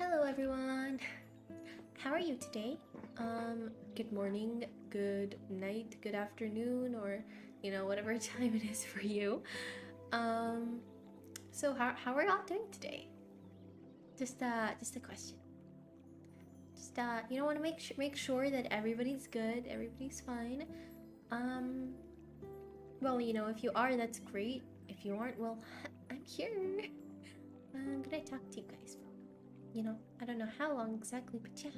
Hello everyone. How are you today? Good morning, good night, good afternoon, or whatever time it is for you. Um, so how are y'all doing today? Just a question. Just want to make sure that everybody's good, everybody's fine. Um, well, if you are, that's great. If you aren't, well, I'm here. Could I talk to you guys for, I don't know how long exactly, but yeah.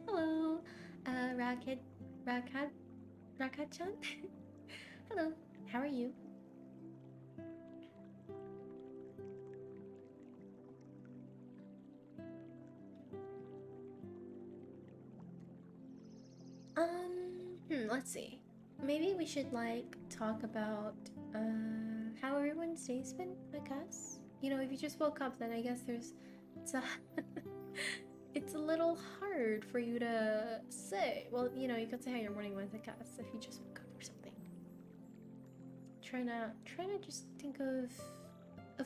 Hello, Raghead, Raghead, Raghead-chan. Hello, how are you? Let's see. Maybe we should like talk about how everyone's day's been, I guess. If you just woke up, then I guess it's a it's a little hard for you to say. Well, you could say how your morning went, I guess, if you just woke up or something. Trying to just think of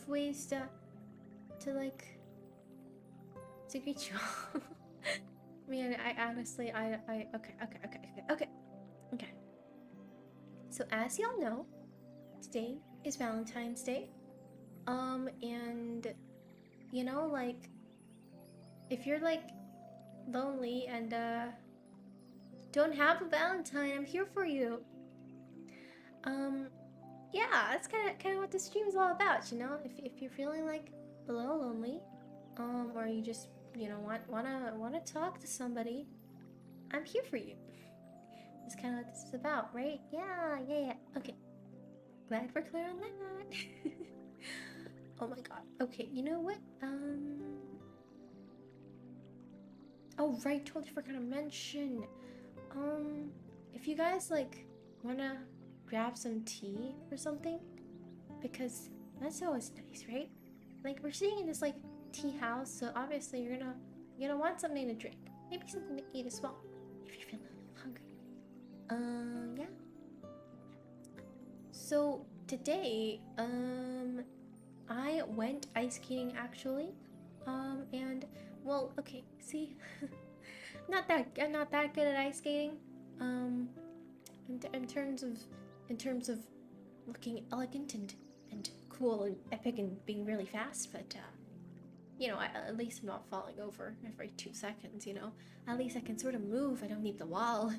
ways to like to greet you all. Man, I honestly, okay. So as y'all know, today is Valentine's Day. And like, if you're like lonely and don't have a Valentine, I'm here for you. Yeah, that's kind of what the stream is all about, If you're feeling like a little lonely, or you just wanna talk to somebody, I'm here for you. That's kind of what this is about, right? Yeah. Okay, glad we're clear on that. Oh my god. Okay, you know what? Oh right, totally forgot to mention. If you guys like wanna grab some tea or something, because that's always nice, right? Like we're sitting in this like tea house, so obviously you're gonna want something to drink, maybe something to eat as well, if you're feeling a little hungry. Yeah. So today, I went ice skating actually, and well, okay, see, I'm not that good at ice skating, um, in terms of looking elegant and cool and epic and being really fast, but at least I'm not falling over every 2 seconds. At least I can sort of move. I don't need the wall.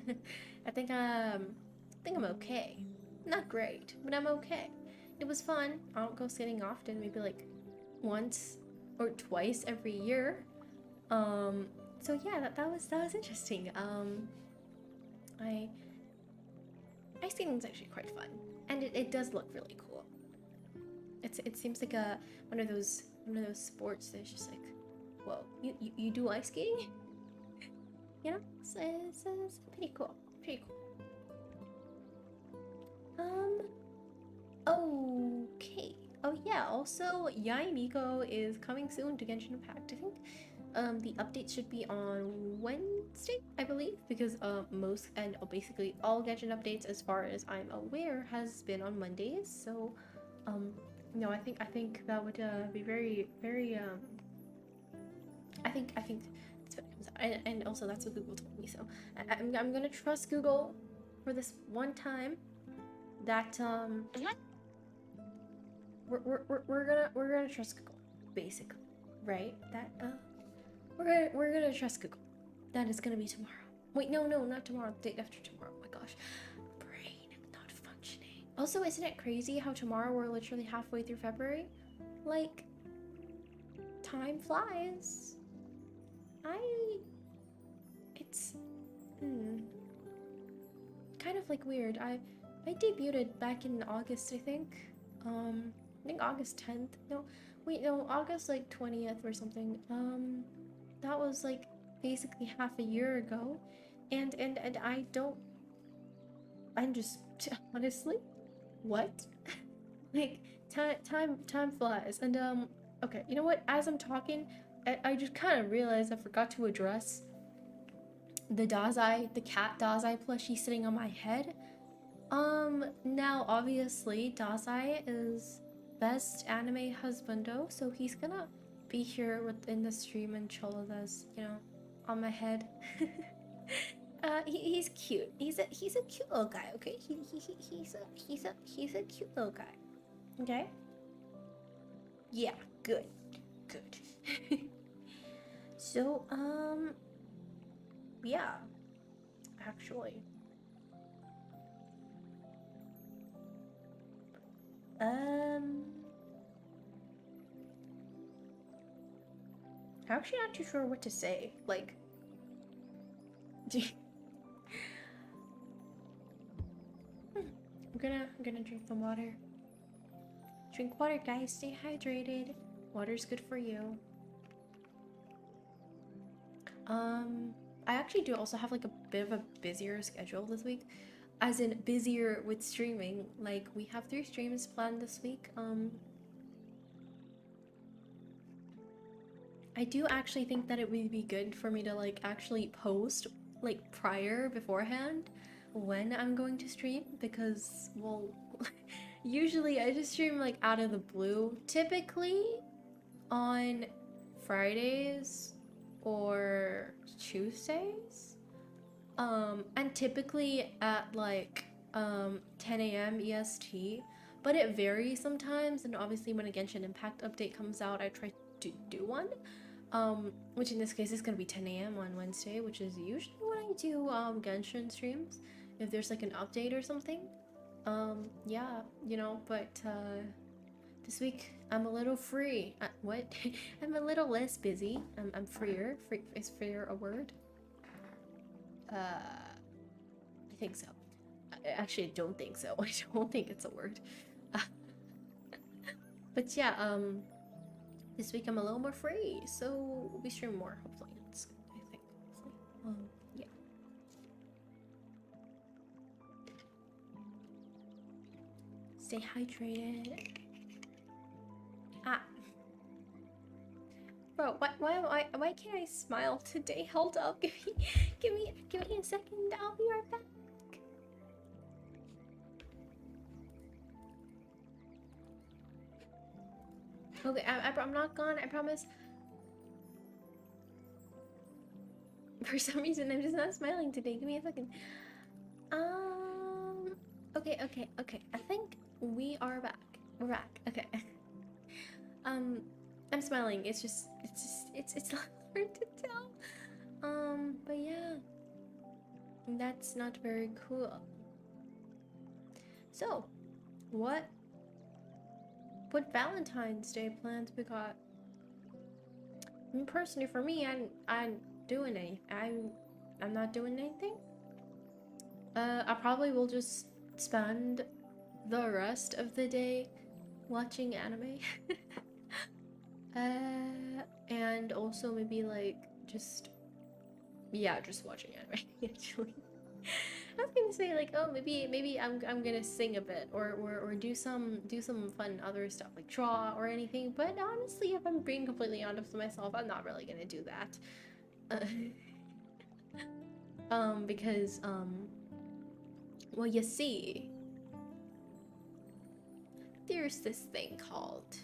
I think I'm okay. Not great, but I'm okay. It was fun. I don't go skating often, maybe like once or twice every year. Um, so yeah, that was interesting. I Ice skating is actually quite fun, and it does look really cool. It seems like a one of those sports that's just like, whoa, you do ice skating? It's pretty cool. Pretty cool. Okay. Oh yeah, also Yai Miko is coming soon to Genshin Impact, I think. The update should be on Wednesday, I believe, because most and basically all Genshin updates, as far as I'm aware, has been on Mondays. So, no, I think that would be very I think that's what it comes out, and also that's what Google told me. So I'm gonna trust Google for this one time. That we're gonna trust Google, basically, right? That we're gonna trust Google. That is gonna be tomorrow. Wait, no, not tomorrow. The day after tomorrow. Oh my gosh, brain not functioning. Also, isn't it crazy how tomorrow we're literally halfway through February? Like, time flies. It's kind of like weird. I debuted back in August, I think. I think August 10th. No, wait, no, August like 20th or something. That was like basically half a year ago, and I don't. I'm just honestly, what? Like time flies, and okay, you know what? As I'm talking, I just kind of realized I forgot to address the the cat Dazai plushie sitting on my head. Now obviously Dazai is best anime husbando, so he's gonna be here within the stream and chill with us, you know, on my head. He's cute. He's a cute little guy. Okay, he's a cute little guy. Okay. Yeah. Good. Good. So yeah. Actually. I'm actually not too sure what to say. Like, I'm gonna drink some water. Drink water, guys. Stay hydrated. Water's good for you. I actually do also have like a bit of a busier schedule this week, as in busier with streaming. Like, we have 3 streams planned this week. I do actually think that it would be good for me to like actually post like beforehand when I'm going to stream, because, well, usually I just stream like out of the blue, typically on Fridays or Tuesdays, and typically at like 10 a.m. EST, but it varies sometimes, and obviously when a Genshin Impact update comes out, I try to do one, which in this case is gonna be 10 a.m. on Wednesday, which is usually when I do Genshin streams, if there's like an update or something. Yeah, you know, but this week I'm a little free. What? I'm a little less busy. I'm freer. Free is freer a word? I think so. Actually, I don't think so. I don't think it's a word. But yeah, this week I'm a little more free, so we stream more. Hopefully, that's good. I think. Hopefully, yeah. Stay hydrated. Ah. Bro, why can't I smile today? Hold up, give me a second. I'll be right back. Okay, I'm not gone. I promise. For some reason, I'm just not smiling today. Give me a second. Okay. I think we are back. We're back. Okay. I'm smiling. It's not hard to tell. But yeah, that's not very cool. So, what Valentine's Day plans we got? I mean, personally, for me, I'm doing anything. I'm not doing anything. I probably will just spend the rest of the day watching anime. And also maybe like just watching anime actually. I was gonna say like, oh, maybe I'm gonna sing a bit or do some fun other stuff like draw or anything, but honestly, if I'm being completely honest with myself, I'm not really gonna do that. Because well, you see, there's this thing called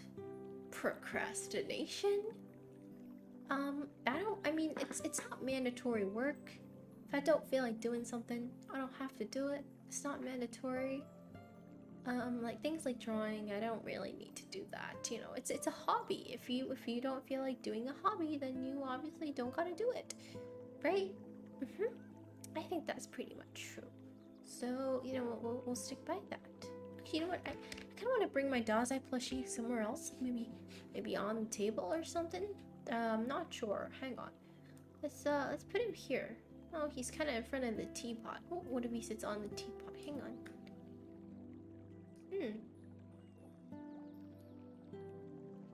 procrastination. I mean, it's not mandatory work. If I don't feel like doing something, I don't have to do it. It's not mandatory. Like things like drawing, I don't really need to do that. You know, it's a hobby. If you don't feel like doing a hobby, then you obviously don't gotta do it, right? I think that's pretty much true. So, you know, we'll stick by that. Actually, you know what? I kind of want to bring my Dazai plushie somewhere else. Maybe on the table or something. I'm not sure. Hang on. Let's put him here. Oh, he's kind of in front of the teapot. Oh, what if he sits on the teapot? Hang on. I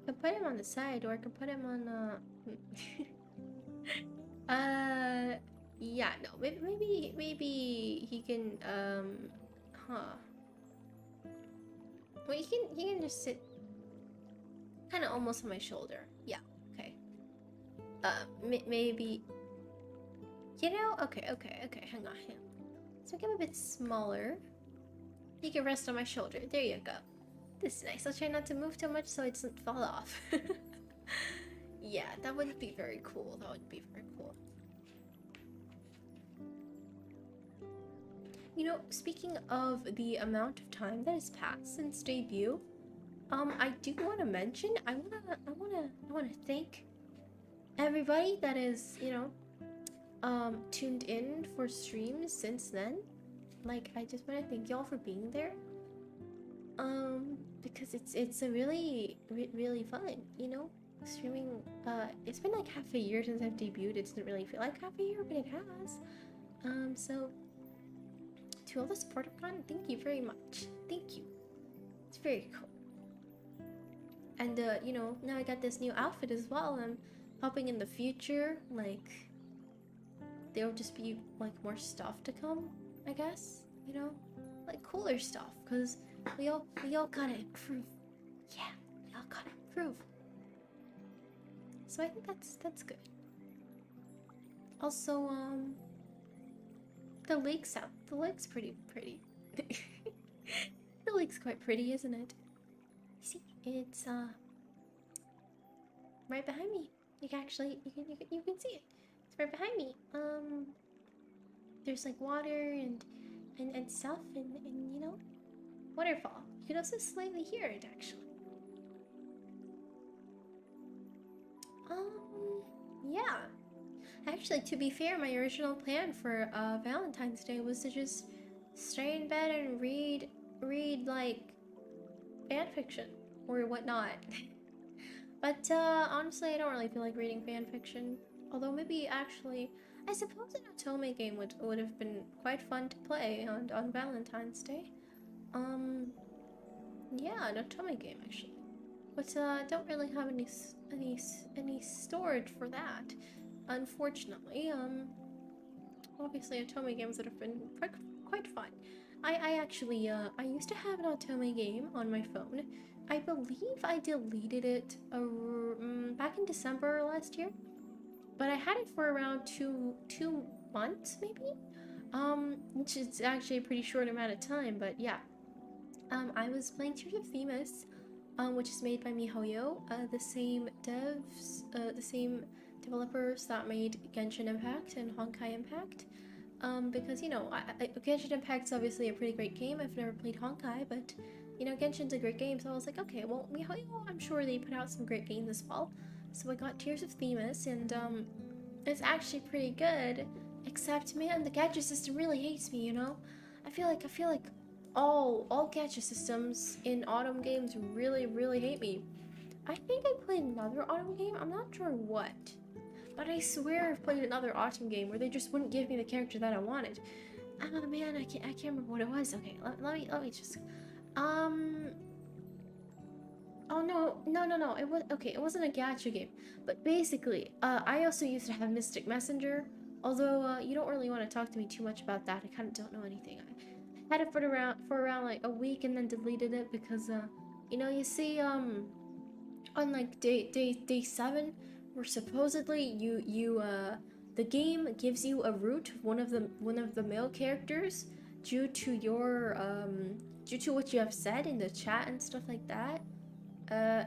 could put him on the side, or I could put him on yeah, no, maybe he can well, he can just sit kind of almost on my shoulder. Yeah, okay. Maybe, you know, okay, hang on. So make him a bit smaller. He can rest on my shoulder. There you go. This is nice. I'll try not to move too much so it doesn't fall off. Yeah, that would be very cool. That would be very cool. You know, speaking of the amount of time that has passed since debut, I do want to mention, I wanna thank everybody that is, tuned in for streams since then. Like, I just want to thank y'all for being there. Because it's a really fun, streaming. It's been like half a year since I've debuted. It doesn't really feel like half a year, but it has. So to all the support I've gotten, thank you very much. Thank you. It's very cool. And now I got this new outfit as well. I'm hoping in the future, like, there'll just be like more stuff to come, I guess, like cooler stuff, because we all gotta improve. Yeah, we all gotta improve. So I think that's good. Also, the lake's pretty. The lake's quite pretty, isn't it? See, it's right behind me. You can see it. It's right behind me. There's like water and stuff and waterfall. You can also slightly hear it actually. Yeah. Actually, to be fair, my original plan for Valentine's Day was to just stay in bed and read like fan fiction or whatnot. But honestly, I don't really feel like reading fan fiction. Although maybe actually, I suppose an Otome game would have been quite fun to play on Valentine's Day. Yeah, an Otome game actually. But I don't really have any storage for that, unfortunately. Obviously Otome games would have been quite fun. I actually I used to have an Otome game on my phone. I believe I deleted it back in December last year, but I had it for around two months maybe, which is actually a pretty short amount of time. But yeah, I was playing Tears of Themis, which is made by MiHoYo, the same developers that made Genshin Impact and Honkai Impact. Because Genshin Impact's obviously a pretty great game. I've never played Honkai, but Genshin's a great game, so I was like, okay, well, MiHoYo, I'm sure they put out some great games as well. So I got Tears of Themis, and it's actually pretty good. Except, man, the gacha system really hates me. I feel like all gacha systems in autumn games really hate me. I think I played another autumn game. I'm not sure what. But I swear I've played another autumn game where they just wouldn't give me the character that I wanted. Oh man, I can't remember what it was. Okay, let me just. Oh no. It wasn't a gacha game. But basically, I also used to have Mystic Messenger. Although you don't really want to talk to me too much about that. I kind of don't know anything. I had it for around like a week and then deleted it because you see on like day 7. Where supposedly the game gives you a root of one of the male characters due to what you have said in the chat and stuff like that. I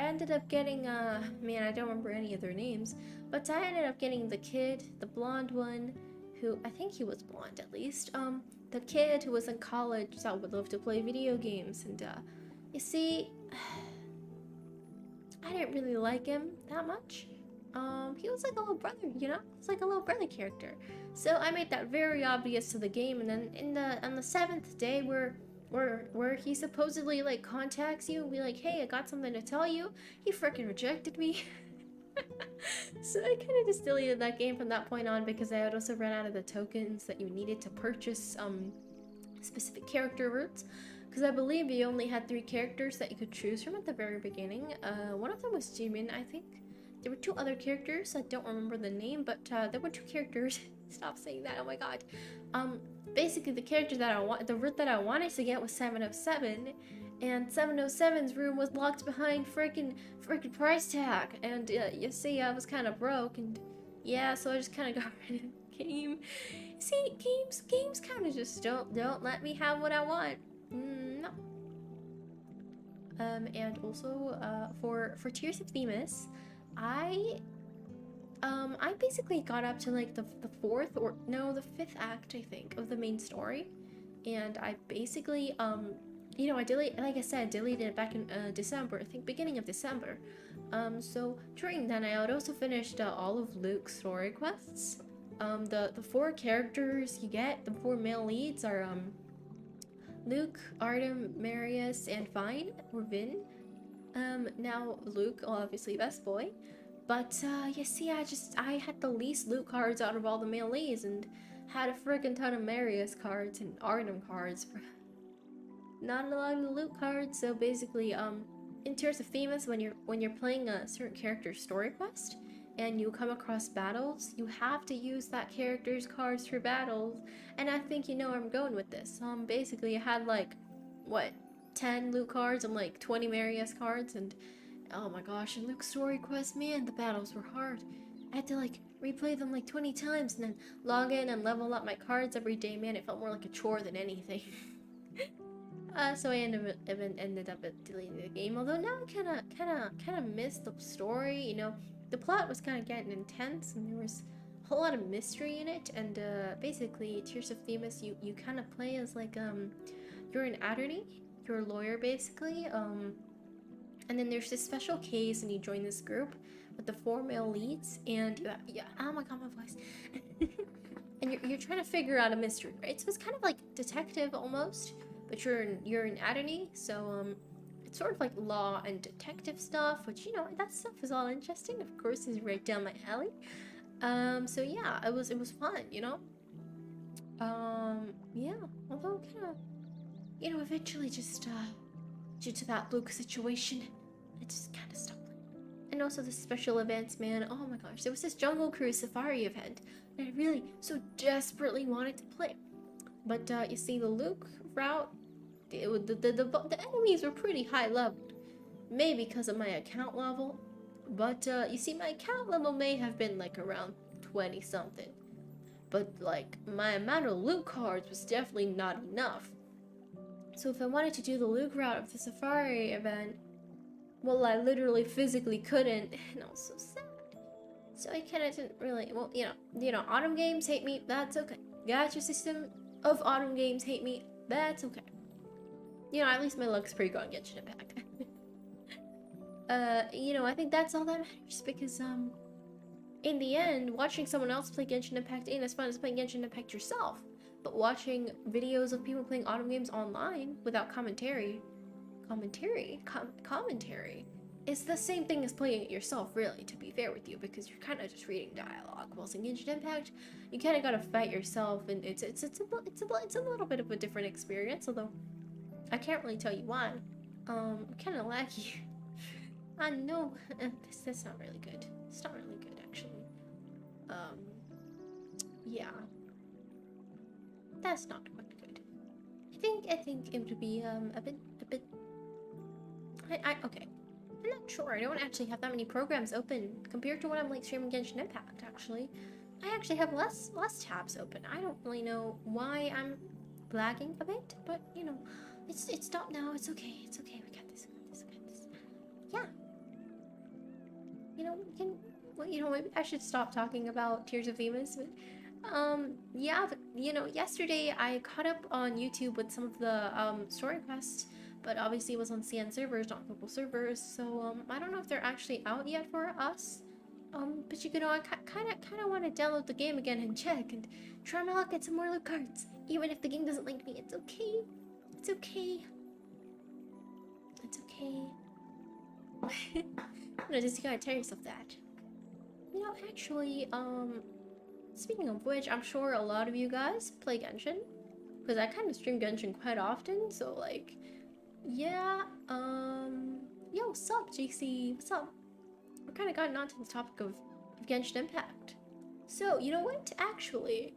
ended up getting man, I don't remember any of their names, but I ended up getting the kid, the blonde one, who I think he was blonde at least. The kid who was in college that would love to play video games, and you see. I didn't really like him that much. He was like a little brother, It's like a little brother character. So I made that very obvious to the game, and then on the 7th day where he supposedly like contacts you and be like, hey, I got something to tell you, he freaking rejected me. So I kind of just deleted that game from that point on because I had also run out of the tokens that you needed to purchase specific character roots. Because I believe you only had 3 characters that you could choose from at the very beginning. One of them was Jimin, I think. There were 2 other characters, I don't remember the name, but there were 2 characters. Stop saying that, oh my god. Basically the character that the route that I wanted to get was 707, and 707's room was locked behind freaking price tag, and you see I was kind of broke, and yeah, so I just kind of got rid of the game. See, games kind of just don't let me have what I want. No. And also for Tears of Themis, I basically got up to like the fourth or no, the fifth act, I think, of the main story, and I basically you know, I deleted, like I said, deleted it back in December, I think beginning of December. So during that, I had also finished all of Luke's story quests. The four characters you get, the four male leads are Luke, Artem, Marius, and Vine or Vin. Now Luke, obviously best boy, but you see, I had the least Luke cards out of all the male leads, and had a friggin' ton of Marius cards and Artem cards. Not a lot of Luke cards. So basically, in Tears of Themis, when you're playing a certain character's story quest, and you come across battles, you have to use that character's cards for battles. And I think you know where I'm going with this. Basically, I had like, what, 10 Luke cards and like 20 Marius cards, and oh my gosh, in Luke's story quest, man, the battles were hard. I had to like replay them like 20 times and then log in and level up my cards every day. Man, it felt more like a chore than anything. So I ended up deleting the game. Although now I kind of miss the story. You know, the plot was kind of getting intense, and there was a whole lot of mystery in it. And basically, Tears of Themis, you kind of play as like you're an attorney, you're a lawyer basically. And then there's this special case, and you join this group with the four male leads, and yeah, oh my god, my voice. And you're trying to figure out a mystery, right? So it's kind of like detective almost. But you're an attorney, so it's sort of like law and detective stuff, which, you know, that stuff is all interesting. Of course, is right down my alley. So yeah, it was fun, you know. Yeah. Although kind of, you know, eventually just due to that Luke situation, I just kind of stopped playing. And also the special events, man. Oh my gosh, there was this Jungle Cruise Safari event that I really so desperately wanted to play. But you see, the Luke route, the enemies were pretty high leveled. Maybe because of my account level. But you see, my account level may have been like around 20 something. But like, my amount of Luke cards was definitely not enough. So if I wanted to do the Luke route of the Safari event, well, I literally physically couldn't, and I was so sad. So I kind of didn't really, well, you know, Autumn games hate me, that's okay. Gacha system of Autumn games hate me, that's okay. You know, at least my luck's pretty good on Genshin Impact. You know, I think that's all that matters, because, in the end, watching someone else play Genshin Impact ain't as fun as playing Genshin Impact yourself. But watching videos of people playing Autumn games online without commentary is the same thing as playing it yourself, really, to be fair with you, because you're kind of just reading dialogue. While in Genshin Impact, you kind of gotta fight yourself, and it's a little bit of a different experience, although I can't really tell you why. I'm kind of laggy. I know, that's not really good. It's not really good, actually. Yeah. That's not quite good. I think it would be, a bit, okay. I'm not sure. I don't actually have that many programs open compared to when I'm like streaming Genshin Impact, actually. I actually have less tabs open. I don't really know why I'm lagging a bit, but you know, it's stopped now. It's okay. It's okay. We got this. Yeah. You know, you know, maybe I should stop talking about Tears of Themis, but yeah, but, you know, yesterday I caught up on YouTube with some of the story quests, but obviously it was on CN servers, not global servers, so I don't know if they're actually out yet for us. But you know, I kind of want to download the game again and check and try my luck at some more loot cards. Even if the game doesn't like me, it's okay. It's okay. It's okay. No, just gotta tell yourself that. You know, actually, speaking of which, I'm sure a lot of you guys play Genshin, because I kind of stream Genshin quite often, so like, yeah, yo, what's up, JC? What's up? We're kind of gotten onto the topic of Genshin Impact. So, you know what? Actually,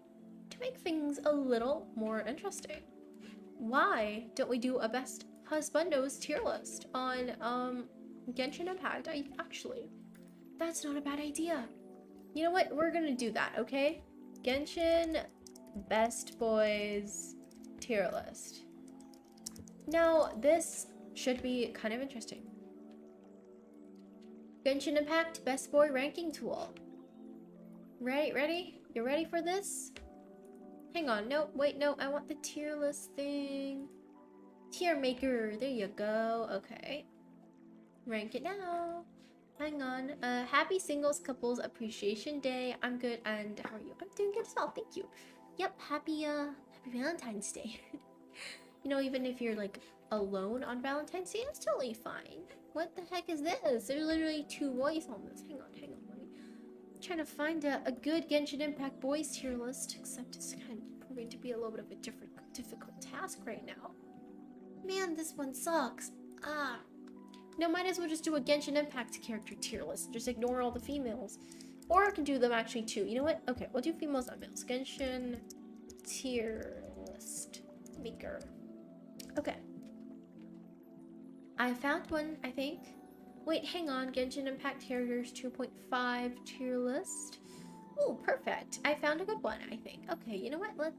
to make things a little more interesting, why don't we do a best husbandos tier list on, Genshin Impact? Actually, that's not a bad idea. You know what? We're gonna do that, okay? Genshin best boys tier list. Now, this should be kind of interesting. Genshin Impact Best Boy Ranking Tool. Right, ready? You ready for this? Hang on, no, wait, no, I want the tier list thing. Tier maker, there you go, okay. Rank it now. Hang on, happy singles couples appreciation day. I'm good, and how are you? I'm doing good as well, thank you. Yep, happy Valentine's Day. You know, even if you're like alone on Valentine's Day, it's totally fine. What the heck is this? There's literally 2 boys on this. Hang on. I'm trying to find a good Genshin Impact boys tier list, except it's kind of proving to be a little bit of a difficult task right now. Man, this one sucks. No, might as well just do a Genshin Impact character tier list. Just ignore all the females. Or I can do them actually too. You know what? Okay, we'll do females, not males. Genshin tier list maker. Okay. I found one, I think. Wait, hang on. Genshin Impact Characters 2.5 tier list. Oh, perfect. I found a good one, I think. Okay, you know what? Let's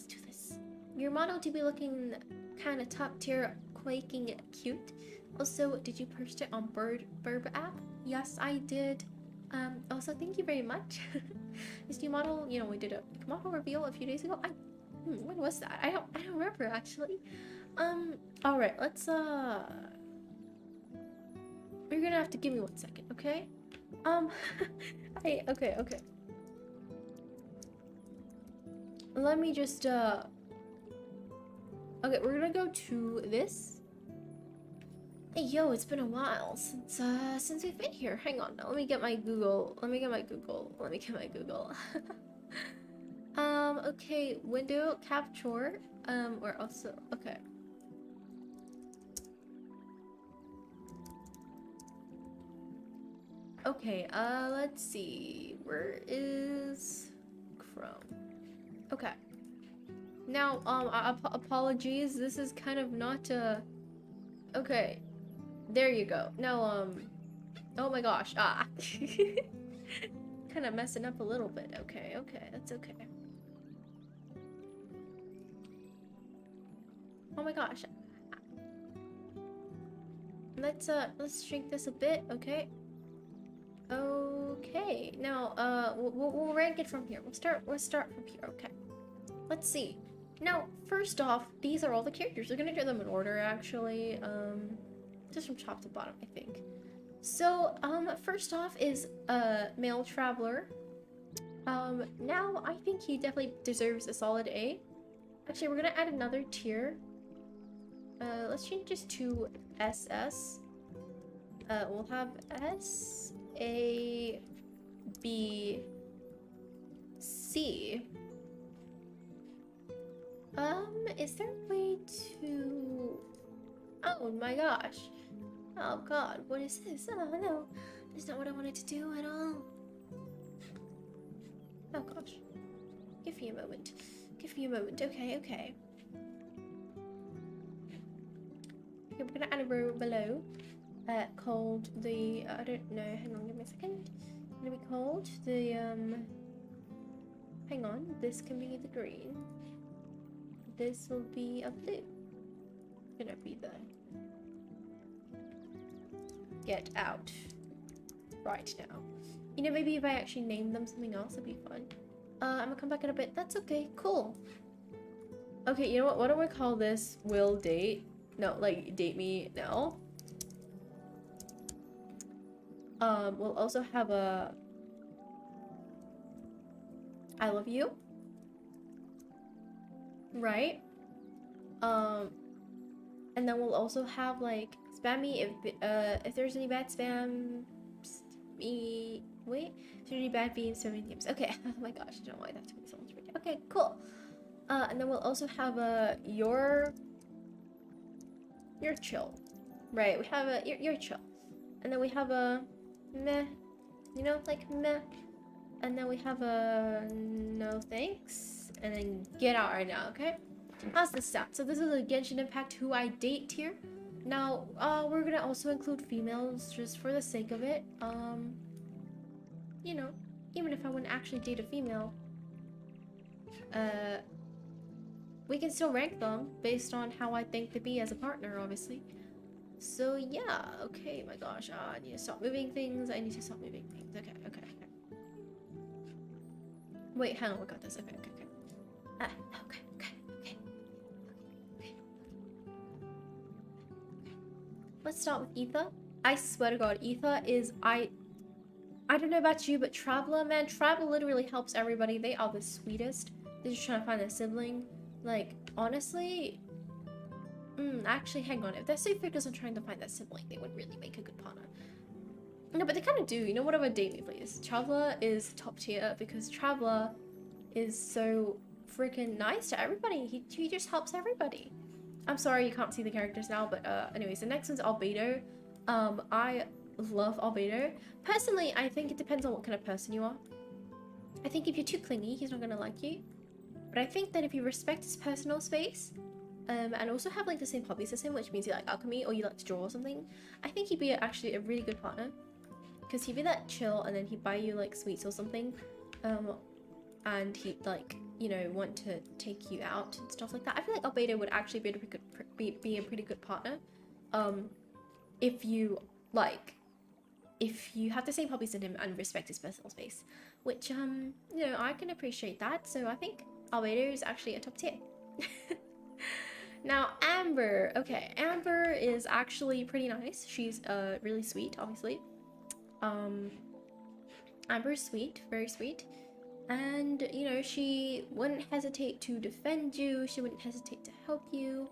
do this. Your model to be looking kind of top tier, quaking cute. Also, did you purchase it on Burb app? Yes, I did. Also, thank you very much. This new model, you know, we did a model reveal a few days ago. When was that? I don't remember actually. All right, let's you're gonna have to give me 1 second, okay? Okay. Let me just okay, we're gonna go to this. Hey, yo, it's been a while since we've been here. Hang on, let me get my Google. Okay, window capture. We're also okay. Okay, let's see. Where is Chrome? Okay. Now, apologies. This is kind of not okay. There you go. Now, oh my gosh. Kind of messing up a little bit. Okay, that's okay. Oh my gosh. Let's shrink this a bit, okay? Okay. Now, we'll rank it from here. We'll start from here, okay. Let's see. Now, first off, these are all the characters. We're gonna do them in order, actually. Just from top to bottom, I think. So, first off is Male Traveler. Now, I think he definitely deserves a solid A. Actually, we're gonna add another tier. Let's change this to SS. We'll have S, A, B, C. Is there a way to... Oh my gosh. Oh god, what is this? Oh no, that's not what I wanted to do at all. Oh gosh. Give me a moment. Okay. Okay, we're gonna add a row below. Called the... I don't know, hang on, give me a second. It's gonna be called the, hang on, this can be the green. This will be a blue. Gonna be the... Get out. Right now. You know, maybe if I actually name them something else, it'd be fun. I'm gonna come back in a bit. That's okay, cool. Okay, you know what? What do I call this? Will date? No, like, date me now. We'll also have a... I love you. Right? And then we'll also have, like, spam me if there's any bad spam... me... Wait? If there's any bad beans, so many names. Okay, oh my gosh, I don't know why that took me so long to read. Okay, cool. And then we'll also have a... You're chill. Right, we have a... You're chill. And then we have a... Meh. You know, like, meh. And then we have a... No thanks. And then get out right now, okay? How's this sound? So this is a Genshin Impact who I date tier. Now, we're gonna also include females just for the sake of it. You know, even if I wouldn't actually date a female, we can still rank them based on how I think to be as a partner, obviously. So yeah, okay, my gosh, I need to stop moving things. I need to stop moving things. Okay, okay, okay. Wait, hang on, we got this. Okay, okay, okay. Ah, okay, okay, okay. Okay. Let's start with Ether. I swear to God, Ether is I don't know about you, but Traveler, man, Traveler literally helps everybody. They are the sweetest. They're just trying to find their sibling. Like, honestly, actually, hang on. If they're so focused on trying to find their sibling, they would really make a good partner. No, but they kind of do. You know, whatever, date me, please. Traveler is top tier because Traveler is so freaking nice to everybody. He just helps everybody. I'm sorry you can't see the characters now, but anyways, the next one's Albedo. I love Albedo. Personally, I think it depends on what kind of person you are. I think if you're too clingy, he's not gonna like you. But I think that if you respect his personal space, and also have like the same hobbies as him, which means you like alchemy or you like to draw or something, I think he'd be actually a really good partner. Because he'd be that chill and then he'd buy you like sweets or something. And he'd like, you know, want to take you out and stuff like that. I feel like Albedo would actually be a pretty good partner. If you like, if you have the same hobbies as him and respect his personal space, which you know, I can appreciate that. So I think Albedo is actually a top tier. Now Amber, okay, Amber is actually pretty nice. She's really sweet, obviously. Amber's sweet, very sweet. And, you know, she wouldn't hesitate to defend you. She wouldn't hesitate to help you.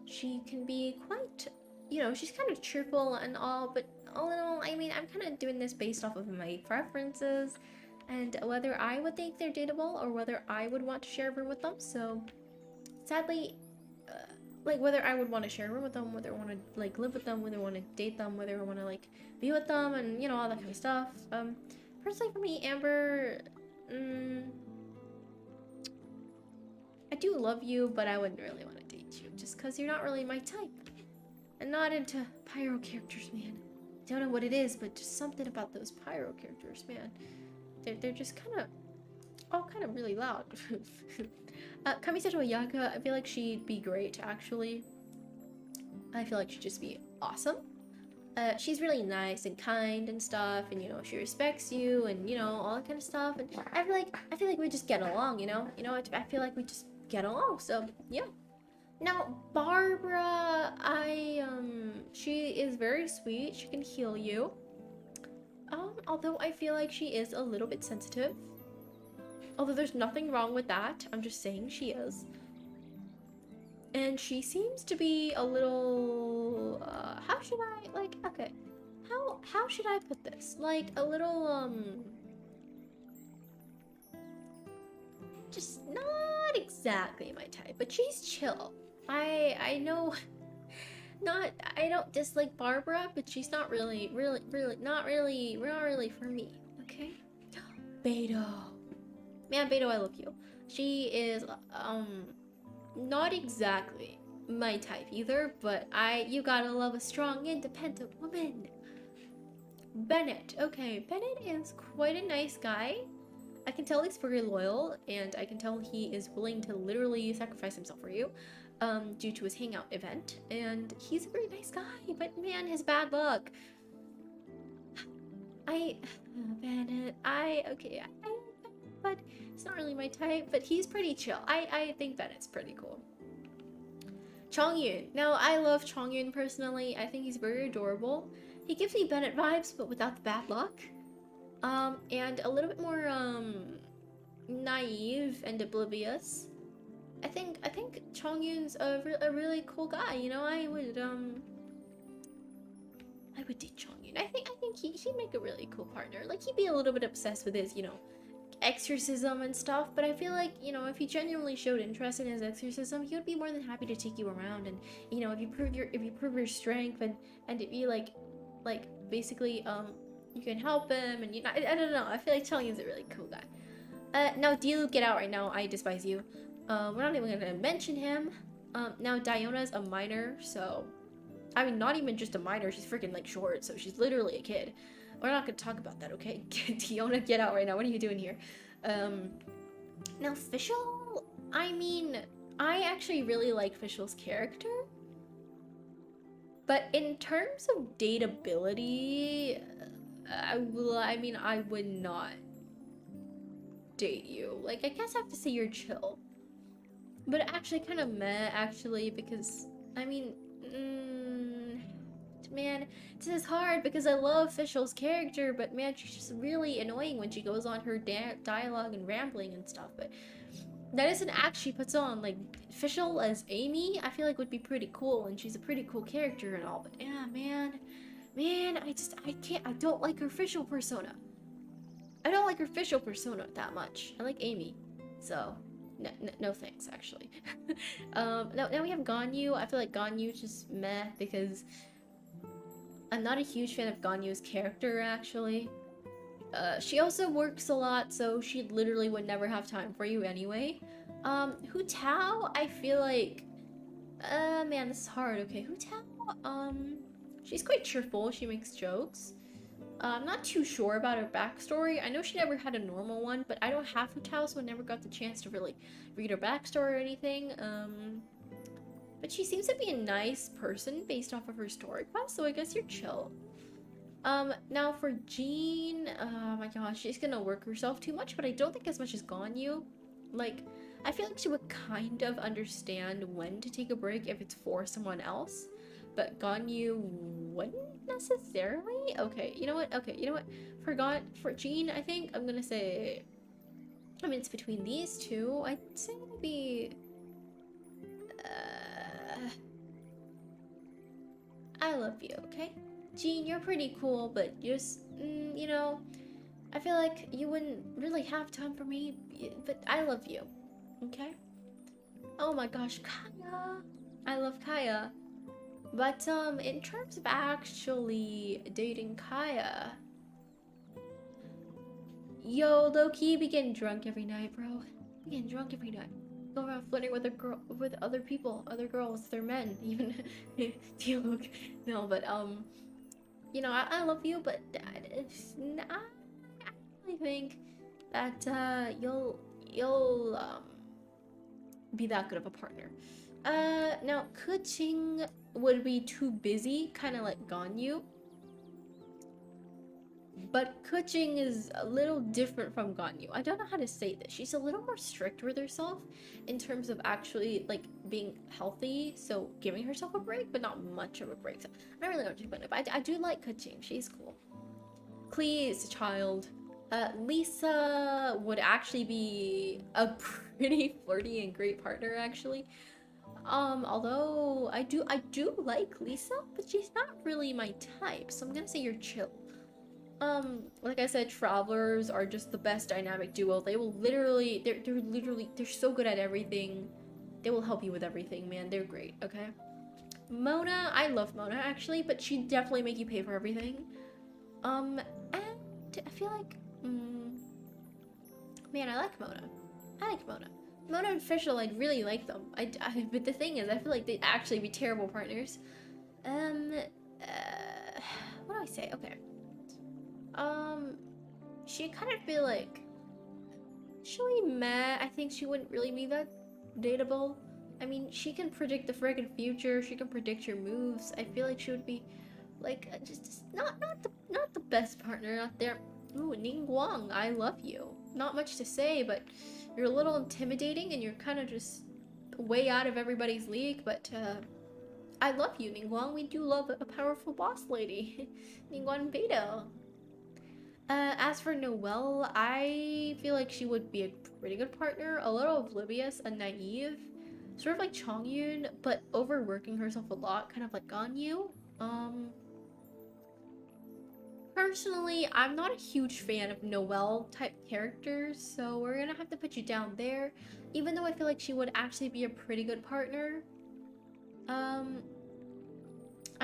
She can be quite, you know, she's kind of cheerful and all, but all in all, I mean, I'm kind of doing this based off of my preferences and whether I would think they're dateable or whether I would want to share a room with them. So, sadly, like, whether I would want to share a room with them, whether I want to, like, live with them, whether I want to date them, whether I want to, like, be with them, and, you know, all that kind of stuff. Personally for me, Amber, I do love you, but I wouldn't really want to date you just because you're not really my type. I'm not into pyro characters, man. Don't know what it is, but just something about those pyro characters, man. They're just kind of all kind of really loud. Kamisato Ayaka, I feel like she'd be great, actually. I feel like she'd just be awesome. She's really nice and kind and stuff, and you know, she respects you and you know, all that kind of stuff. And I feel like we just get along, you know? I feel like we just get along, so yeah. Now, Barbara, she is very sweet. She can heal you. Although I feel like she is a little bit sensitive. Although there's nothing wrong with that. I'm just saying she is. And she seems to be a little, how should I, like, okay. How should I put this? Like, a little, just not exactly my type, but she's chill. I know, I don't dislike Barbara, but she's not really, not really for me, okay? Beto. Man, Beto, I love you. She is, not exactly my type either, but you gotta love a strong, independent woman. Bennett. Okay, Bennett is quite a nice guy. I can tell he's very loyal, and I can tell he is willing to literally sacrifice himself for you, due to his hangout event. And he's a very nice guy, but man, his bad luck. Bennett, but it's not really my type, but he's pretty chill. I think Bennett's pretty cool. Chongyun. Now, I love Chongyun personally. I think he's very adorable. He gives me Bennett vibes, but without the bad luck. And a little bit more, naive and oblivious. I think Chongyun's a really cool guy, you know? I would date Chongyun. I think he'd make a really cool partner. Like, he'd be a little bit obsessed with his, you know, exorcism and stuff, but I feel like, you know, if he genuinely showed interest in his exorcism, he would be more than happy to take you around. And you know, if you prove your strength and if you like basically you can help him, and you know, I don't know, I feel like Chongyun's a really cool guy. Now Dilu, get out right now. I despise you. We're not even gonna mention him. Now Diona's a minor, so I mean, not even just a minor, she's freaking like short, so she's literally a kid. We're not gonna talk about that, okay? Diona, get out right now. What are you doing here? Now Fischl, I mean, I actually really like Fischl's character. But in terms of dateability, I mean, I would not date you. Like, I guess I have to say you're chill. But actually, kind of meh, actually, because, I mean, man, this is hard because I love Fischl's character, but man, she's just really annoying when she goes on her dialogue and rambling and stuff. But that is an act she puts on. Like, Fischl as Amy, I feel like would be pretty cool, and she's a pretty cool character and all. But yeah, man, I can't, I don't like her Fischl persona. I don't like her Fischl persona that much. I like Amy, so no thanks, actually. Now we have Ganyu. I feel like Ganyu's just meh because I'm not a huge fan of Ganyu's character, actually. She also works a lot, so she literally would never have time for you anyway. Hu Tao, I feel like... man, this is hard. Okay, Hu Tao, she's quite cheerful. She makes jokes. I'm not too sure about her backstory. I know she never had a normal one, but I don't have Hu Tao, so I never got the chance to really read her backstory or anything. But she seems to be a nice person based off of her story quest, so I guess you're chill. Now for Jean, oh my gosh, she's gonna work herself too much, but I don't think as much as Ganyu. Like, I feel like she would kind of understand when to take a break if it's for someone else, but Ganyu wouldn't necessarily? Okay, you know what? For Jean, I think I'm gonna say, I mean, it's between these two. I'd say maybe, I love you, okay? Jean, you're pretty cool, but just, you know, I feel like you wouldn't really have time for me, but I love you, okay? Oh my gosh, Kaya. I love Kaya. But, in terms of actually dating Kaya, yo, low-key, be getting drunk every night, bro. Be getting drunk every night. Go around flirting with other people, other girls, their men, even. No, but, you know, I love you, but I really think that you'll be that good of a partner. Now Kuching would be too busy, kind of like Ganyu. But Kuching is a little different from Ganyu. I don't know how to say this. She's a little more strict with herself in terms of actually like being healthy, so giving herself a break, but not much of a break. So I don't really know what to put it, but I do like Kuching. She's cool. Klee is a child. Lisa would actually be a pretty flirty and great partner, actually. Although I do like Lisa, but she's not really my type, so I'm gonna say you're chill. Like I said, travelers are just the best dynamic duo. They will literally, they're so good at everything. They will help you with everything, man. They're great, okay? Mona, I love Mona actually, but she definitely make you pay for everything. And I feel like, man, I like Mona. Mona and Fischl, I'd really like them. But the thing is, I feel like they'd actually be terrible partners. What do I say? Okay. She'd kind of be like, actually meh. I think she wouldn't really be that dateable. I mean, she can predict the friggin' future. She can predict your moves. I feel like she would be, like, just not the best partner out there. Ooh, Ningguang, I love you. Not much to say, but you're a little intimidating and you're kind of just way out of everybody's league, but I love you, Ningguang. We do love a powerful boss lady. Ningguang Beidou. As for Noelle, I feel like she would be a pretty good partner. A little oblivious and naive. Sort of like Chongyun, but overworking herself a lot, kind of like Ganyu. Personally, I'm not a huge fan of Noelle type characters, so we're gonna have to put you down there. Even though I feel like she would actually be a pretty good partner. I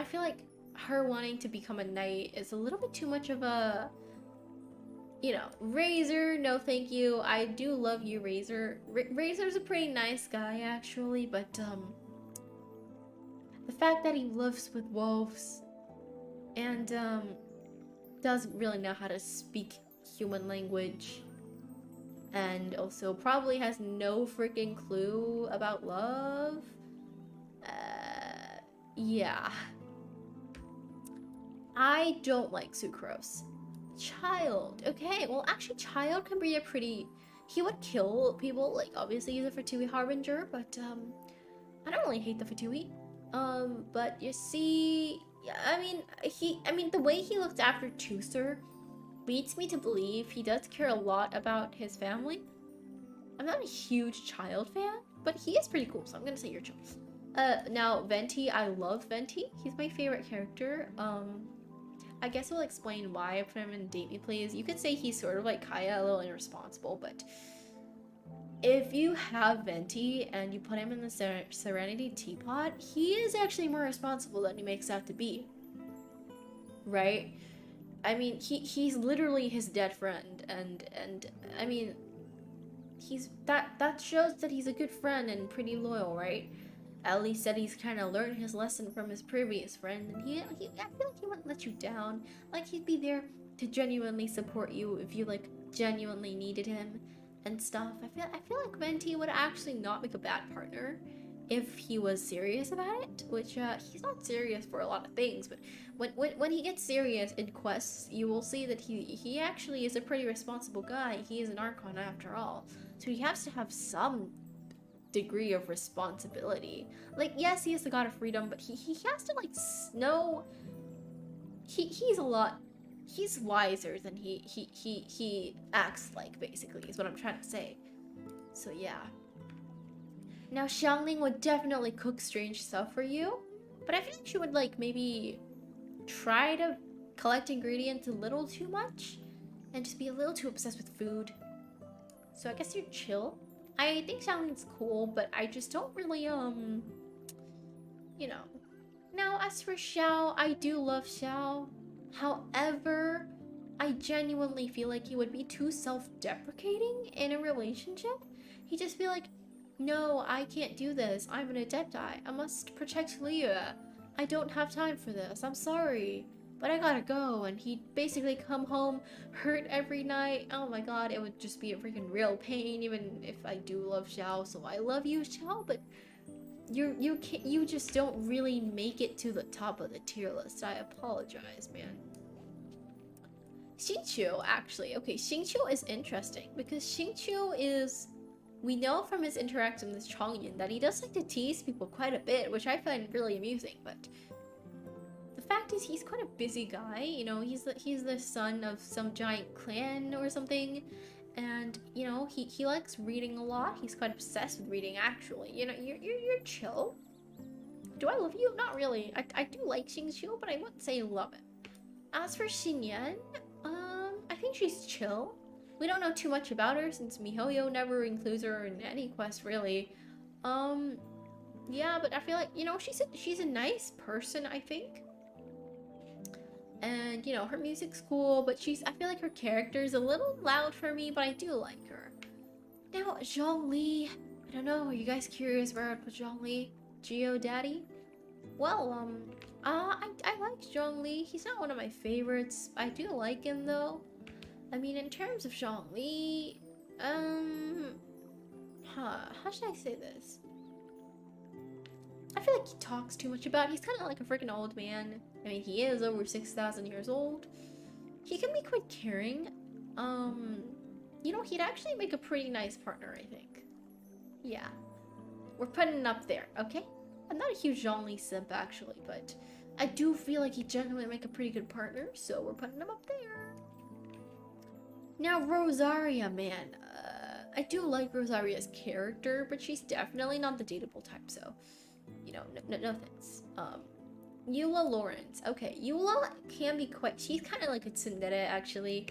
feel like her wanting to become a knight is a little bit too much of a, you know, Razor, no thank you. I do love you, Razor. Razor's a pretty nice guy, actually, but, the fact that he lives with wolves and, doesn't really know how to speak human language and also probably has no freaking clue about love. Yeah. I don't like Sucrose. Child. Okay, well, actually, Child can be a pretty. He would kill people. Like, obviously, he's a Fatui Harbinger, but, I don't really hate the Fatui. But you see. Yeah, I mean, the way he looked after Chooser leads me to believe he does care a lot about his family. I'm not a huge Child fan, but he is pretty cool, so I'm gonna say your choice. Now, Venti, I love Venti. He's my favorite character. I guess we'll explain why I put him in Date Me Please. You could say he's sort of like Kaya, a little irresponsible, but if you have Venti and you put him in the Serenity Teapot, he is actually more responsible than he makes out to be. Right? I mean, he's literally his dead friend, and I mean, that shows that he's a good friend and pretty loyal, right? At least said he's kind of learned his lesson from his previous friend, and I feel like he wouldn't let you down. Like, he'd be there to genuinely support you if you like genuinely needed him and stuff. I feel like Venti would actually not make a bad partner if he was serious about it, which he's not serious for a lot of things, but when he gets serious in quests, you will see that he actually is a pretty responsible guy. He is an Archon after all, so he has to have some degree of responsibility. Like, yes, he is the god of freedom, but he has to like know he's a lot, he's wiser than he acts like, basically, is what I'm trying to say. So yeah. Now Xiangling would definitely cook strange stuff for you, but I feel like she would like maybe try to collect ingredients a little too much and just be a little too obsessed with food. So I guess you're chill. I think Xiangling's cool, but I just don't really, you know. Now, as for Xiao, I do love Xiao. However, I genuinely feel like he would be too self-deprecating in a relationship. He'd just be like, no, I can't do this. I'm an Adepti. I must protect Leah. I don't have time for this. I'm sorry, but I gotta go. And he'd basically come home hurt every night. Oh my god, it would just be a freaking real pain, even if I do love Xiao. So I love you, Xiao, but you just don't really make it to the top of the tier list. I apologize, man. Xingqiu, actually. Okay, Xingqiu is interesting because Xingqiu is... We know from his interaction with Chongyin that he does like to tease people quite a bit, which I find really amusing, but the fact is he's quite a busy guy. You know, he's the son of some giant clan or something, and you know, he likes reading a lot. He's quite obsessed with reading, actually. You know, you're chill. Do I love you? Not really. I do like Xingqiu, but I wouldn't say love it. As for Xinyan, I think she's chill. We don't know too much about her since MiHoYo never includes her in any quest, really. Yeah, but I feel like, you know, she's a nice person, I think. And, you know, her music's cool, but I feel like her character is a little loud for me, but I do like her. Now, Zhongli, I don't know, are you guys curious where I'd put Zhongli? Geo Daddy? Well, I like Zhongli. He's not one of my favorites. I do like him, though. I mean, in terms of Zhongli, how should I say this? I feel like he talks too much about it. He's kind of like a freaking old man. I mean, he is over 6,000 years old. He can be quite caring. You know, he'd actually make a pretty nice partner, I think. Yeah. We're putting it up there, okay? I'm not a huge Zhongli simp, actually, but I do feel like he'd genuinely make a pretty good partner, so we're putting him up there. Now, Rosaria, man. I do like Rosaria's character, but she's definitely not the dateable type, so, you know, no thanks. Eula Lawrence. Okay, Eula can be quite... She's kind of like a tsundere, actually.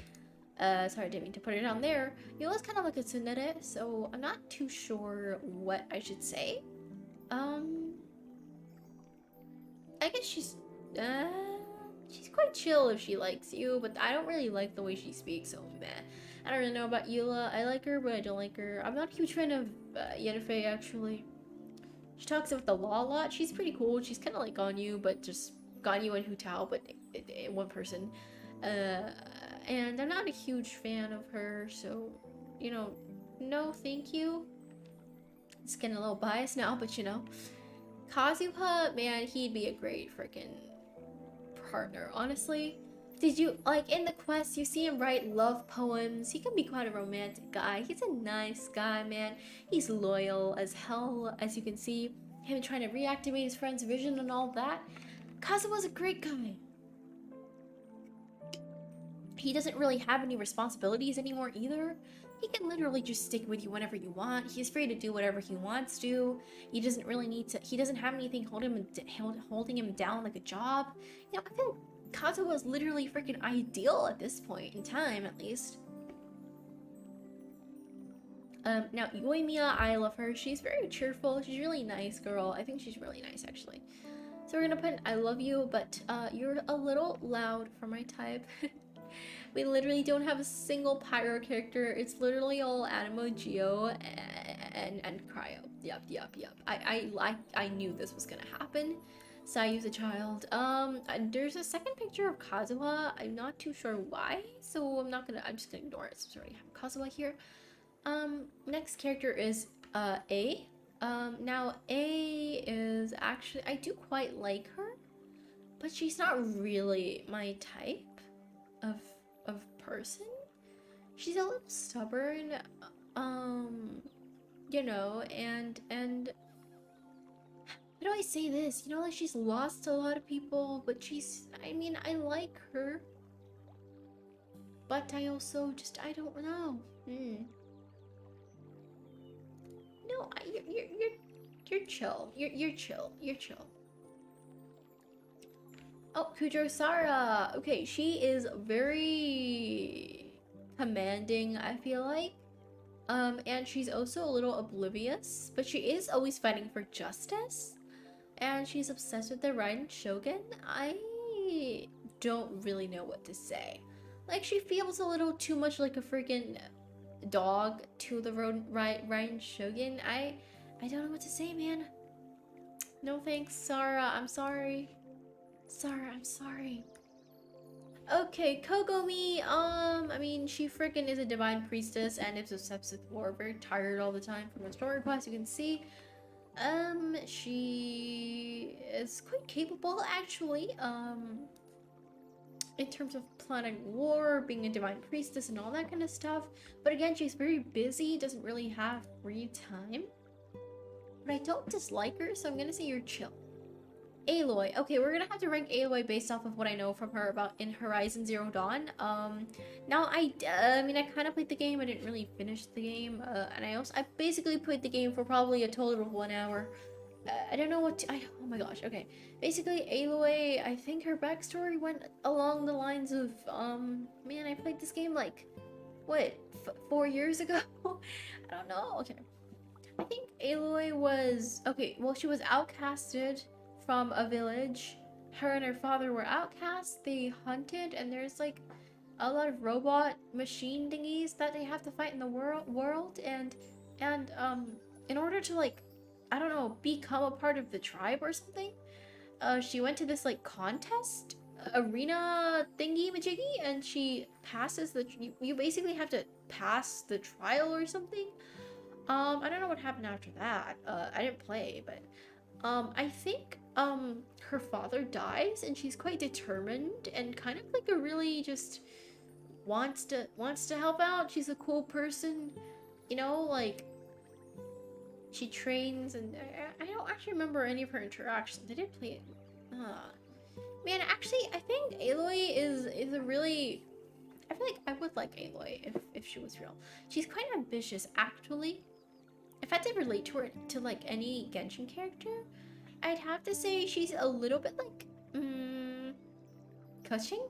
Sorry, I didn't mean to put it on there. Eula's kind of like a tsundere, so I'm not too sure what I should say. I guess she's quite chill if she likes you, but I don't really like the way she speaks, so meh. I don't really know about Eula. I like her, but I don't like her. I'm not a huge fan of Yennefer, actually. She talks about the law a lot. She's pretty cool. She's kind of like Ganyu, but just Ganyu and Hu Tao, but in one person. And I'm not a huge fan of her, so, you know, no thank you. It's getting a little biased now, but you know. Kazuha, man, he'd be a great freaking partner, honestly. Did you, like, in the quest, you see him write love poems. He can be quite a romantic guy. He's a nice guy, man. He's loyal as hell, as you can see. Him trying to reactivate his friend's vision and all that. Kazuha's a great guy. He doesn't really have any responsibilities anymore either. He can literally just stick with you whenever you want. He's free to do whatever he wants to. He doesn't really need to, he doesn't have anything holding him down like a job. You know, I feel Kazuha is literally freaking ideal at this point in time, at least. Now Yoimiya, I love her. She's very cheerful. She's a really nice girl. I think she's really nice, actually. So we're gonna put I love you, but you're a little loud for my type. We literally don't have a single pyro character. It's literally all Animo, Geo, and Cryo. Yep. I knew this was gonna happen. Sayu's a child. There's a second picture of Kazuha. I'm not too sure why, so I'm just gonna ignore it since we already have Kazuha here. Next character is A. Now A is actually, I do quite like her, but she's not really my type of person. She's a little stubborn, you know, and how do I say this? You know, like, she's lost a lot of people, but I mean, I like her, but I also just, I don't know. No, you're chill. You're chill. You're chill. Oh, Kujosara. Okay, she is very commanding, I feel like. And she's also a little oblivious, but she is always fighting for justice. And she's obsessed with the Raiden Shogun. I don't really know what to say. Like, she feels a little too much like a freaking dog to the Raiden Shogun. I don't know what to say, man. No thanks, Sarah. I'm sorry. Sarah, I'm sorry. Okay, Kogomi, I mean, she freaking is a divine priestess and is obsessed with war, very tired all the time from her story quest, you can see. She is quite capable, actually, in terms of planning war, being a divine priestess and all that kind of stuff. But again, she's very busy, doesn't really have free time. But I don't dislike her, so I'm gonna say you're chill. Aloy. Okay, we're gonna have to rank Aloy based off of what I know from her about in Horizon Zero Dawn. Now I mean, I kind of played the game. I didn't really finish the game, and I basically played the game for probably a total of 1 hour. I don't know what oh my gosh. Okay, basically Aloy, I think her backstory went along the lines of man, I played this game like what 4 years ago. I don't know. Okay, I think Aloy was okay. Well, she was outcasted from a village. Her and her father were outcasts. They hunted, and there's like a lot of robot machine thingies that they have to fight in the world, and in order to, like, I don't know, become a part of the tribe or something, she went to this like contest arena thingy majiggy, and she passes you basically have to pass the trial or something. I don't know what happened after that. I didn't play, but I think her father dies, and she's quite determined and kind of like a really just wants to help out. She's a cool person, you know, like she trains, and I don't actually remember any of her interactions. I didn't play it. Man, actually, I think Aloy is a really, I feel like I would like Aloy if she was real. She's quite ambitious, actually. If I had to relate to her to like any Genshin character, I'd have to say she's a little bit like Kuching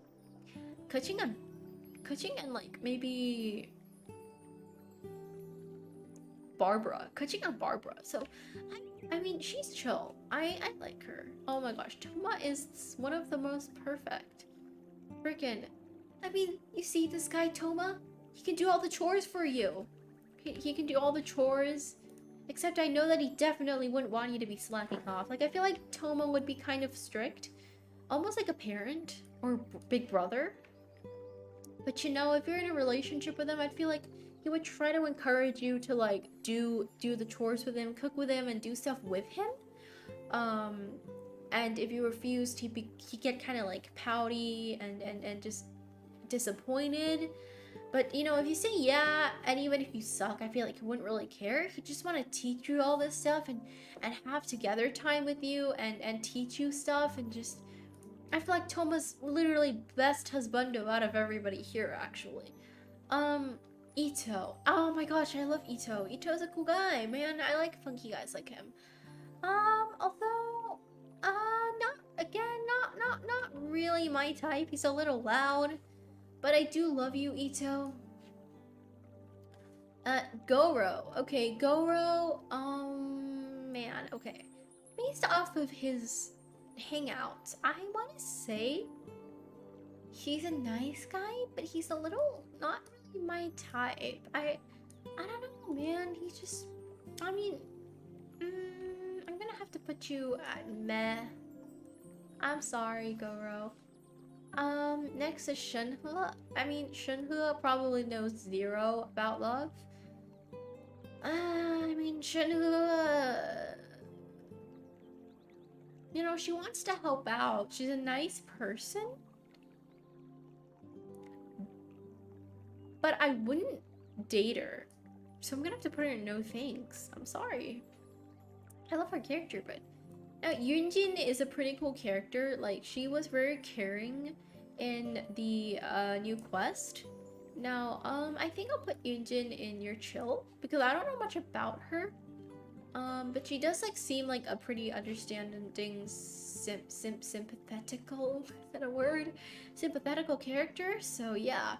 and like maybe Barbara. Kuching and Barbara. So I mean, she's chill. I like her. Oh my gosh, Toma is one of the most perfect. Freaking, I mean, you see this guy Toma? He can do all the chores for you. He can do all the chores. Except I know that he definitely wouldn't want you to be slacking off. Like, I feel like Toma would be kind of strict. Almost like a parent or big brother. But you know, if you're in a relationship with him, I feel like he would try to encourage you to like do the chores with him, cook with him, and do stuff with him. and if you refused, he'd get kind of like pouty and just disappointed. But you know, if you say yeah, and even if you suck, I feel like he wouldn't really care. He just want to teach you all this stuff and have together time with you and teach you stuff and just. I feel like Toma's literally best husbando out of everybody here, actually. Ito. Oh my gosh, I love Ito. Ito's a cool guy, man. I like funky guys like him. Although, not again, not really my type. He's a little loud, but I do love you, Ito. Goro. Okay, Goro. Man. Okay, based off of his hangouts, I want to say he's a nice guy, but he's a little not really my type. I don't know, man. He's just. I mean, I'm gonna have to put you at meh. I'm sorry, Goro. Next is Shunhua. I mean, Shunhua probably knows zero about love. I mean, Shunhua. You know, she wants to help out. She's a nice person. But I wouldn't date her. So I'm gonna have to put her in no thanks. I'm sorry. I love her character, but now Yunjin is a pretty cool character. Like, she was very caring in the new quest. Now, I think I'll put Yunjin in your chill because I don't know much about her. But she does like seem like a pretty understanding, sympathetical, is that a word? Sympathetical character. So yeah.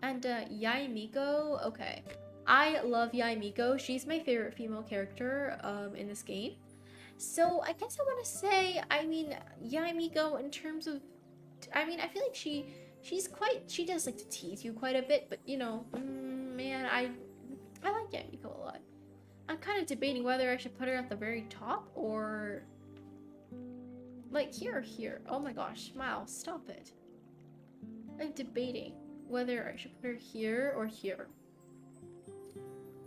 And Yae Miko, okay. I love Yae Miko. She's my favorite female character in this game. So I guess I want to say, I mean, Yae Miko in terms of, I mean, I feel like she does like to tease you quite a bit, but you know, man, I like Yae Miko a lot. I'm kind of debating whether I should put her at the very top or like here or here. Oh my gosh, Miles, stop it. I'm debating whether I should put her here or here.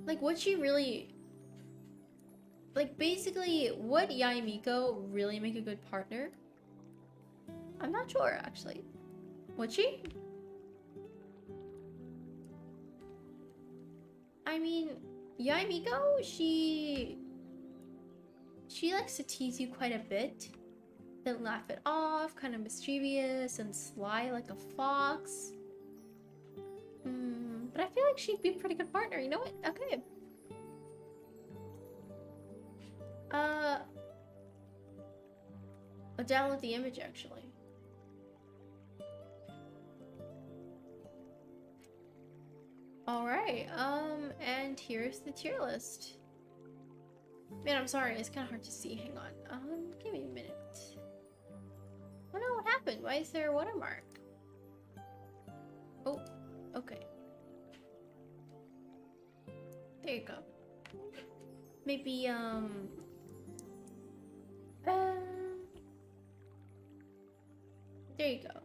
Like, would she really... Like, basically, would Yae Miko really make a good partner? I'm not sure, actually. Would she? I mean, Yae Miko, she likes to tease you quite a bit. Then laugh it off, kind of mischievous and sly like a fox. But I feel like she'd be a pretty good partner. You know what? Okay. I'll download the image actually. Alright, and here's the tier list. Man, I'm sorry, it's kind of hard to see. Hang on. Give me a minute. Oh no, what happened? Why is there a watermark? Oh, okay. There you go. Maybe, there you go.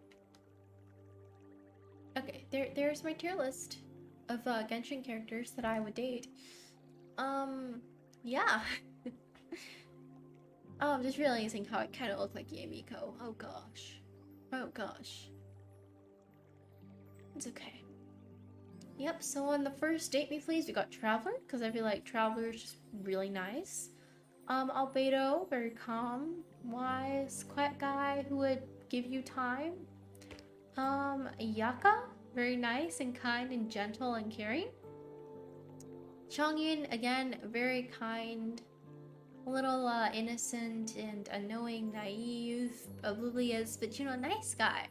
Okay, there's my tier list of Genshin characters that I would date. Yeah. Oh, I'm just realizing how I kind of look like Yae Miko. Oh gosh. Oh gosh. It's okay. Yep, so on the first Date Me Please, we got Traveler, because I feel like Traveler is just really nice. Albedo, very calm, wise, quiet guy who would give you time. Yaka, very nice and kind and gentle and caring. Chongyin, again, very kind, a little innocent and unknowing, naive, oblivious, but you know, nice guy.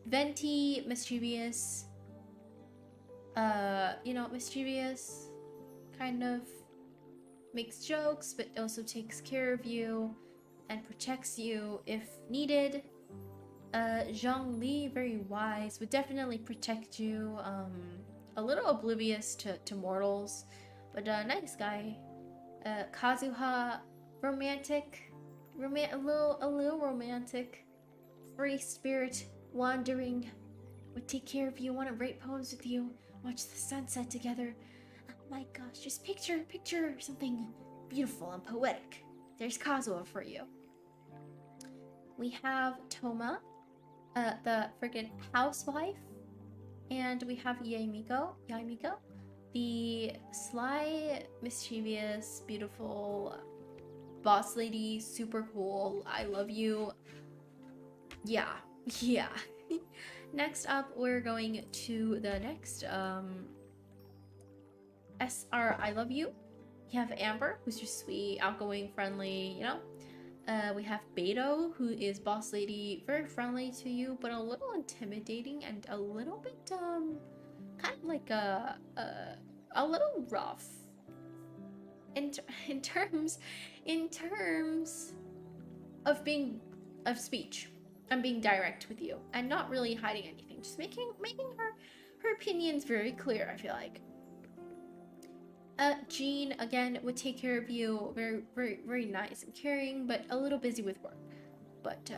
Venti, mischievous, you know, mischievous, kind of makes jokes, but also takes care of you and protects you if needed. Zhongli, very wise, would definitely protect you. A little oblivious to mortals, but nice guy. Kazuha, romantic, a little romantic, free spirit, wandering, would take care of you, want to write poems with you, watch the sunset together. Oh my gosh, just picture something beautiful and poetic. There's Kazuha for you. We have Toma, the freaking housewife, and we have Yaimiko, the sly, mischievous, beautiful boss lady, super cool. I love you. Yeah, yeah. Next up, we're going to the next SR I love you. You have Amber, who's just sweet, outgoing, friendly, you know. We have Beto, who is boss lady, very friendly to you, but a little intimidating and a little bit kind of like a little rough. In terms of speech, I'm being direct with you and not really hiding anything, just making her opinions very clear. I feel like. Jean again would take care of you, very nice and caring, but a little busy with work. But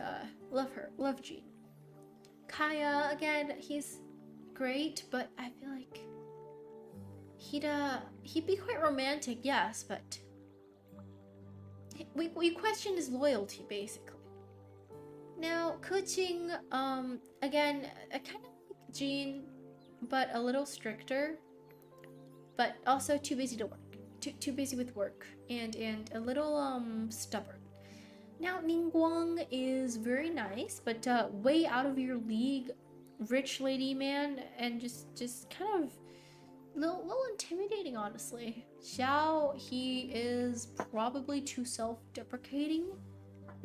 love her, love Jean. Kaya again, he's great, but I feel like he'd be quite romantic, yes, but we question his loyalty basically. Now, coaching, again, I kind of like Jean, but a little stricter, but also too busy to work, too busy with work, and a little stubborn. Now, Ningguang is very nice, but way out of your league, rich lady man, and just kind of little intimidating, honestly. Xiao, he is probably too self-deprecating,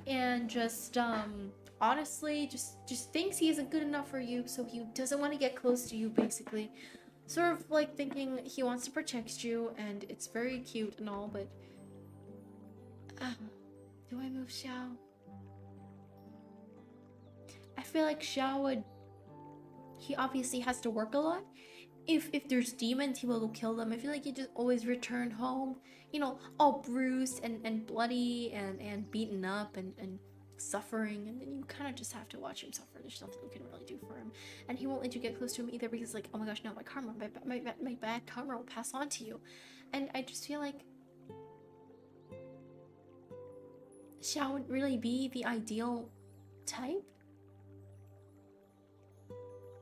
and just honestly just thinks he isn't good enough for you, so he doesn't want to get close to you, basically. Sort of like thinking he wants to protect you, and it's very cute and all, but do I move Xiao? I feel like Xiao would, he obviously has to work a lot. If there's demons, he will go kill them. I feel like he just always return home, you know, all bruised and bloody and beaten up and suffering, and then you kind of just have to watch him suffer. There's nothing you can really do for him, and he won't let you get close to him either, because like, oh my gosh, no, my bad karma will pass on to you. And I just feel like Xiao would really be the ideal type.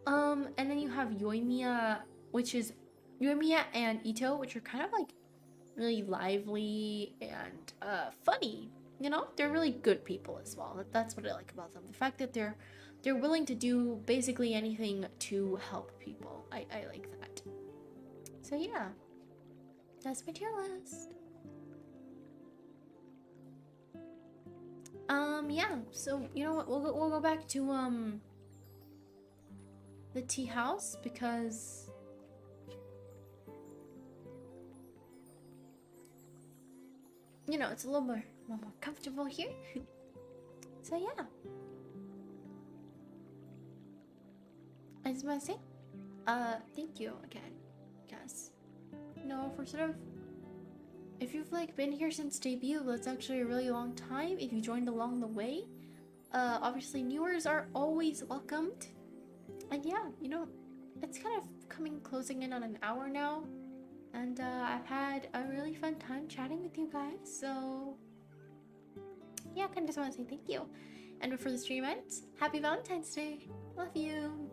And then you have Yoimiya, which is Yoimiya and Ito, which are kind of like really lively and funny. You know, they're really good people as well. That's what I like about them. The fact that they're willing to do basically anything to help people. I like that. So yeah, that's my tier list. Yeah. So you know what? We'll go back to the tea house, because you know it's a little more comfortable here. So yeah, I just want to say thank you again, guys. You know, for sort of, if you've like been here since debut, that's actually a really long time. If you joined along the way, obviously newers are always welcomed. And yeah, you know, it's kind of closing in on an hour now, and I've had a really fun time chatting with you guys, so yeah, I kind of just want to say thank you. And before the stream ends, happy Valentine's Day. Love you.